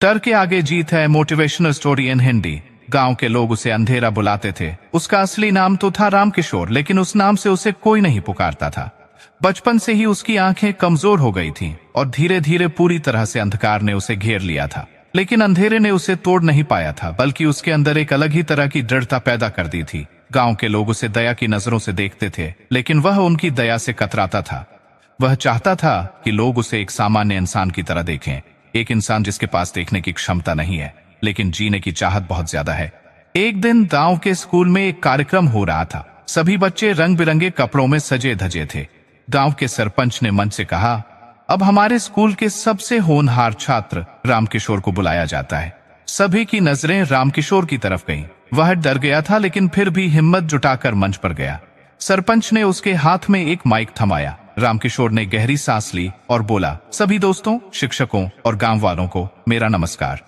डर के आगे जीत है मोटिवेशनल स्टोरी इन हिंदी। गांव के लोग उसे अंधेरा बुलाते थे। उसका असली नाम तो था रामकिशोर, लेकिन उस नाम से उसे कोई नहीं पुकारता था। बचपन से ही उसकी आंखें कमजोर हो गई थीं और धीरे धीरे पूरी तरह से अंधकार ने उसे घेर लिया था। लेकिन अंधेरे ने उसे तोड़ नहीं पाया था, बल्कि उसके अंदर एक अलग ही तरह की दृढ़ता पैदा कर दी थी। गांव के लोग उसे दया की नजरों से देखते थे, लेकिन वह उनकी दया से कतराता था। वह चाहता था कि लोग उसे एक सामान्य इंसान की तरह देखें, एक इंसान जिसके पास देखने की क्षमता नहीं है, लेकिन जीने की चाहत बहुत ज्यादा है। एक दिन गांव के स्कूल में एक कार्यक्रम हो रहा था। सभी बच्चे रंग बिरंगे कपड़ों में सजे धजे थे। गांव के सरपंच ने मंच से कहा, अब हमारे स्कूल के सबसे होनहार छात्र रामकिशोर को बुलाया जाता है। सभी की नजरें रामकिशोर की तरफ गईं। वह डर गया था, लेकिन फिर भी हिम्मत जुटाकर मंच पर गया। सरपंच ने उसके हाथ में एक माइक थमाया। रामकिशोर ने गहरी सांस ली और बोला, सभी दोस्तों, शिक्षकों और गांव वालों को मेरा नमस्कार।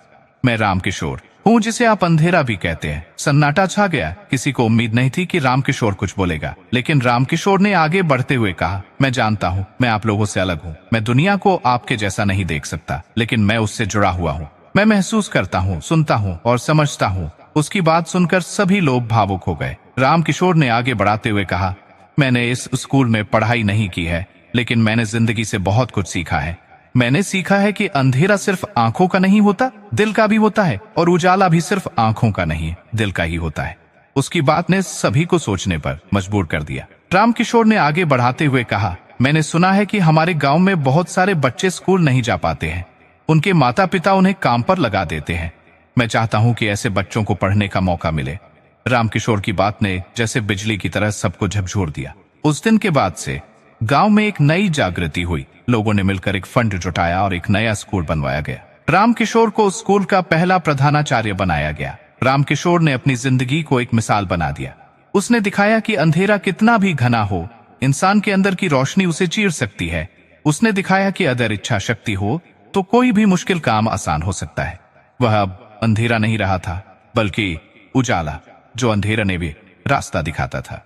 मैं रामकिशोर हूँ, जिसे आप अंधेरा भी कहते हैं। सन्नाटा छा गया। किसी को उम्मीद नहीं थी कि रामकिशोर कुछ बोलेगा, लेकिन रामकिशोर ने आगे बढ़ते हुए कहा, मैं जानता हूँ मैं आप लोगों से अलग हूँ। मैं दुनिया को आपके जैसा नहीं देख सकता, लेकिन मैं उससे जुड़ा हुआ हूँ। मैं महसूस करता हूँ, सुनता हूँ और समझता हूँ। उसकी बात सुनकर सभी लोग भावुक हो गए। रामकिशोर ने आगे बढ़ाते हुए कहा, मैंने इस स्कूल में पढ़ाई नहीं की है, लेकिन मैंने जिंदगी से बहुत कुछ सीखा है। मैंने सीखा है कि अंधेरा सिर्फ आंखों का नहीं होता, दिल का भी होता है, और उजाला भी सिर्फ आंखों का नहीं, दिल का ही होता है। उसकी बात ने सभी को सोचने पर मजबूर कर दिया। रामकिशोर ने आगे बढ़ाते हुए कहा, मैंने सुना है कि हमारे गांव में बहुत सारे बच्चे स्कूल नहीं जा पाते हैं। उनके माता पिता उन्हें काम पर लगा देते हैं। मैं चाहता हूं कि ऐसे बच्चों को पढ़ने का मौका मिले। रामकिशोर की बात ने जैसे बिजली की तरह सबको झकझोर दिया। उस दिन के बाद से गांव में एक नई जागृति हुई। लोगों ने मिलकर एक फंड जुटाया और एक नया स्कूल बनवाया गया। रामकिशोर को स्कूल का पहला प्रधानाचार्य बनाया गया। रामकिशोर ने अपनी जिंदगी को एक मिसाल बना दिया। उसने दिखाया कि अंधेरा कितना भी घना हो, इंसान के अंदर की रोशनी उसे चीर सकती है। उसने दिखाया कि अगर इच्छा शक्ति हो तो कोई भी मुश्किल काम आसान हो सकता है। वह अब अंधेरा नहीं रहा था, बल्कि उजाला, जो अंधेरा ने भी रास्ता दिखाता था।